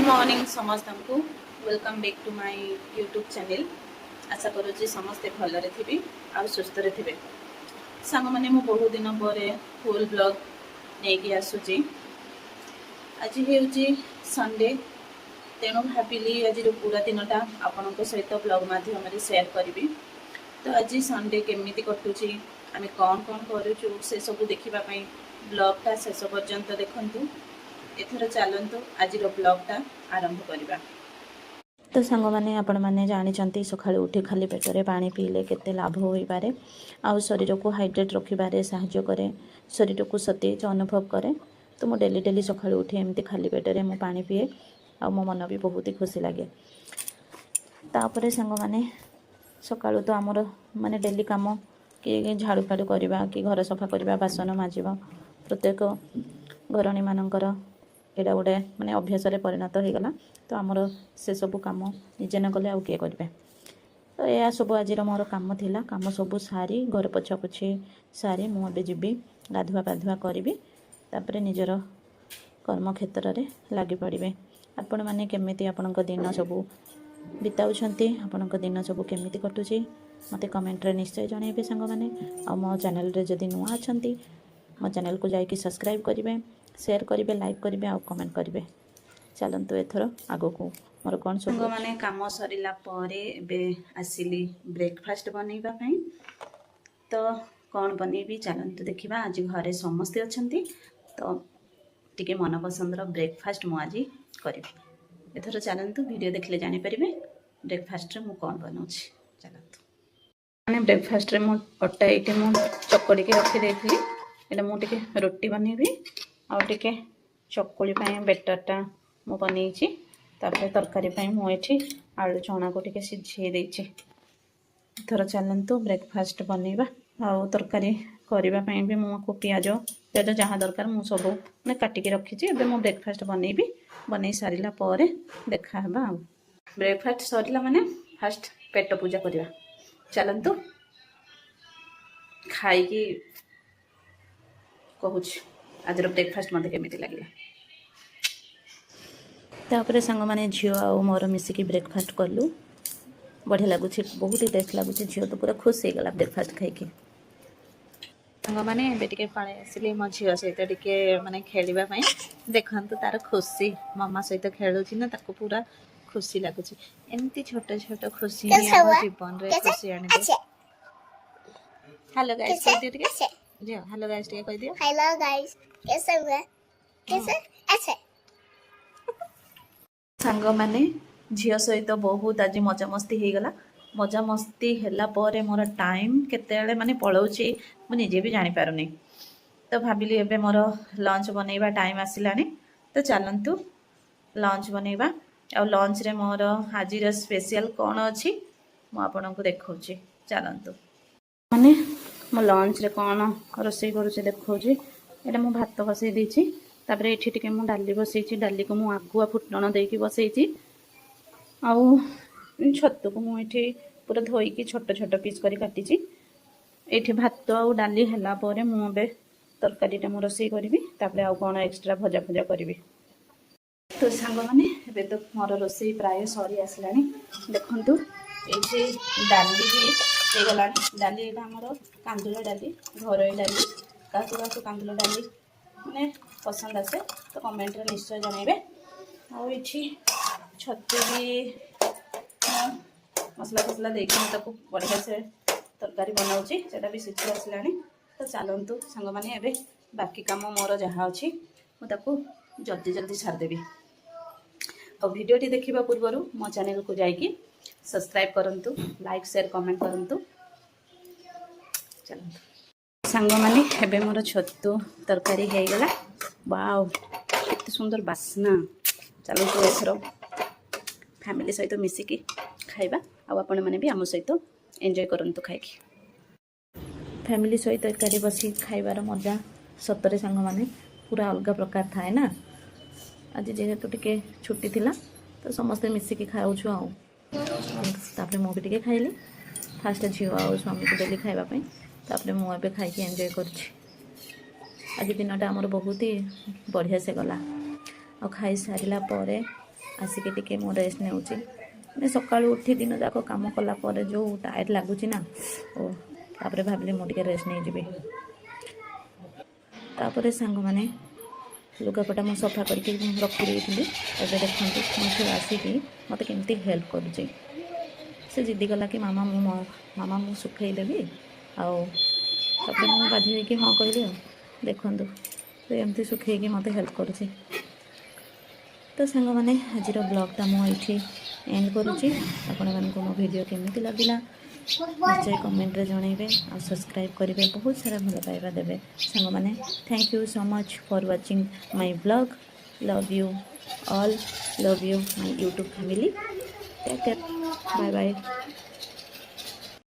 Morning समस्त को welcome back to my YouTube channel. आशा करुँच समस्ते भलरे थे आ सुस्थ थे। सांग मैंने मु बहुत दिन पर फुल ब्लॉग नहीं आसूची। आज हूँ संडे तेणु भाविली आज पूरा दिनटा आपण सहित ब्लॉग माध्यम शेयर करी। तो आज संडे केमी कटुची आम कौन कौन करूँ से सब देखापी ब्लॉगटा शेष पर्यंत देखु। एथर चलतु आज ब्लॉगटा आरंभ करवा। तो सांग मैंने आपण मैंने जानी सका उठी खाली पेटरे पानी पीले केते लाभ हो पारे आ शरीर को हाइड्रेट रखिबारे साहाय्य करे, शरीर को सतेज अनुभव करे। तो मो डेली डेली सका उठी एमती खाली पेटरे मो पानी पीए आ मो मन भी बहुत ही खुशी लगे। तापरे सांग मैंने सका तो आमर माने डेली काम कि झाड़ू फाड़ू करवा कि घर सफा करवा बासन माजिबा प्रत्येक घरणी मानकर एटा गोटे माने अभ्यास परिणत हो गला। तो आमर से सब कम निजे न कले आउ किए करेंगे। तो यह सब आज मोर कम थिला। कम सब सारी घर पोछा पोछी सारी मुझे जीवी गाधुआ पाधुआ करी तापर निजर कर्म क्षेत्र में लगी पड़े। आपण मैंने केमिति आपण दिन सब बिताउछंती, आपण दिन सब केमिति कटुची मते कमेंट रे निश्चय जणाइबे सांग माने। आ मो चैनल रे जदि नुआ अछंती मो चैनल को जाइए सब्सक्राइब करेंगे, शेयर करेंगे, लाइक करेंगे और कमेंट करेंगे। चलतु एथर आगो को मोर कौन सब माने काम सरिला परे बे आसिली ब्रेकफास्ट बनैबा पई। तो कौन बनैबी चलतु देखिबा। आज घरे समस्ते अछंती तो टिके मन पसंदर ब्रेकफास्ट मु आज करिबी। एथर चलतु वीडियो देखले जानि परिबे ब्रेकफास्ट रे मु कौन बनाउछि। चलतु माने ब्रेकफास्ट रे मु अट्टा एटे मु चकड़ी के रखि देथिली। एटा मु टिके रोटी बनैबी और टिके चकुली पाए बेटरटा मु बनैछि। तापर तरकारी पाए मु एठी आलू चना को टिके सिझे देछि। थोड़ा चलतु ब्रेकफास्ट बनैबा और तरकारी करबा पाए भी मुझको पियाज पियाज जहाँ दरकार मु सब मैं काटिकी रखी। एबे मु ब्रेकफास्ट बनैबी। बनै सारिला पर देखा हेबा। ब्रेकफास्ट सरिला माने फास्ट पेट पूजा करबा। चलतु खाई कहूँ आज ब्रेकफास्ट मत केमी लगे। तापर सांग माने झील आ मोर मिसिकी ब्रेकफास्ट कलु। बढ़िया लगुच, बहुत ही टेस्ट लगुच। झील तो पूरा खुश हो गला ब्रेकफास्ट खाई। सांग मैंने टे पलि आसली मो झील सहित टे माने खेलवाई। देखु तार खुशी मम्मा सहित खेलुची ना ताको पूरा खुशी लगुच। एमती छोट छोट खुशी जीवन रे खुशी आनी। हेलो गाइस कह दियो टिके। जो हेलो गाइस टिके कह दियो। हेलो गाइस कैसे हुआ कैसे अच्छा। सांग माने झील सहित बहुत आज मजा मस्ती हो गला। मजा मस्ती हैला परे मोर टाइम केते माने पळौची मु निजे भी जानि पारुनी। तो भाबिली एबे मोर लंच बनैबा टाइम आसिलानी। तो चलंतु लंच बनैबा। आ लंच रे मोर हाजिर स्पेशल कौन अछि मु आपनको देखौची। चलंतु माने मो लंच रे कौन रोसई करूची देखौची। एटा मु भात बसई देछि। तापर एठी टिके मु डाली बसैछि। डाली को मु आगुआ फुटण देकी बसैछि। आउ छत्तु को मु एठी पूरा धोईकी छोट छोट पीस करी काटिछि। एठी भात आउ डाली हैला परे मु एबे तरकारीटा मु रोसई करबी। तापर आउ कोन एक्स्ट्रा भजा भजा करबी। तो सांग माने एबे तो मोर रोसई प्राय सरी आसलानी। देखंतु ए जे डाली भी हे गला। डाली एटा हमर कांदुला डाली घरोई डाली। काकु कांदुला डाली माने पसंद आसे तो कमेंट रे निश्चय जणाइबे। आउ एठी छत्तु भी मसला फसला देखिए ताको बढ़िया से तरकारी बनाऊँगी। सेटा भी सिझी आसलानी। तो चलतु सांग माने एबे बाकी काम मोर जहाँ अच्छी मुझे जल्दी जल्दी छाड़देवी। और वीडियोटी देखा पूर्वर मो चैनल को जाइए सब्सक्राइब करंतु, लाइक शेयर कमेंट करंतु। चलतु सांग माने एबे मोर छत्तु तरकारी हो गला। वाओ केते सुंदर बास्ना। चलतु एथर फैमिली सहित मिसिकी खाइबा। आपण मैंने भी आम सहित एंजॉय करंतु खाइकी। फैमिली सहित एकाठी बसी खाइबार मजा सतरे सांग माने पूरा अलग प्रकार थाए ना। आज जेहेतु टिके छुट्टी थिला तो समस्ते मिसिकी खाऊछु। आउ तापर मु भी टिके खाइली। फास्ट झील आ स्वामी को देली खाइबा पई। तापर मु एबे खाइकी एंजॉय करछि। आज दिनटा आमर बहुत ही बढ़िया से गला। और खाई सारिला परे ଆସିକି ଟିକେ ମୁଁ ରେଷ୍ଟ ନେଉଛି। ମାନେ ସକାଳୁ ଉଠି ଦିନ ଯାକ କାମ କଲା ପରେ ଯେଉଁ ଟାୟାର୍ଡ଼ ଲାଗୁଛି ନା, ଓ ତାପରେ ଭାବିଲି ମୁଁ ଟିକେ ରେଷ୍ଟ ନେଇଯିବି। ତାପରେ ସାଙ୍ଗମାନେ ଲୁଗାପଟା ମୁଁ ସଫା କରିକି ରଖିଦେଇଥିଲି। ଏବେ ଦେଖନ୍ତୁ ମୋ ଝିଅ ଆସିକି ମୋତେ କେମିତି ହେଲ୍ପ କରୁଛି। ସେ ଜିଦି କଲା କି ମାମା ମୁଁ ଶୁଖେଇଦେବି, ଆଉ ତାପରେ ମୁଁ ବାଧ୍ୟ ହେଇକି ହଁ କହିଲି। ଆଉ ଦେଖନ୍ତୁ ସେ ଏମିତି ଶୁଖେଇକି ମୋତେ ହେଲ୍ପ କରୁଛି। ତ ସାଙ୍ଗମାନେ ଆଜିର ବ୍ଲଗ୍ଟା ମୁଁ ଏଇଠି ଏଣ୍ଡ କରୁଛି। ଆପଣମାନଙ୍କୁ ମୋ ଭିଡ଼ିଓ କେମିତି ଲାଗିଲା ନିଶ୍ଚୟ କମେଣ୍ଟରେ ଜଣାଇବେ, ଆଉ ସବସ୍କ୍ରାଇବ୍ କରିବେ, ବହୁତ ସାରା ଭଲ ପାଇବା ଦେବେ ସାଙ୍ଗମାନେ। Thank you so much for watching my blog. Love you all, love you my YouTube family. Take care, bye bye.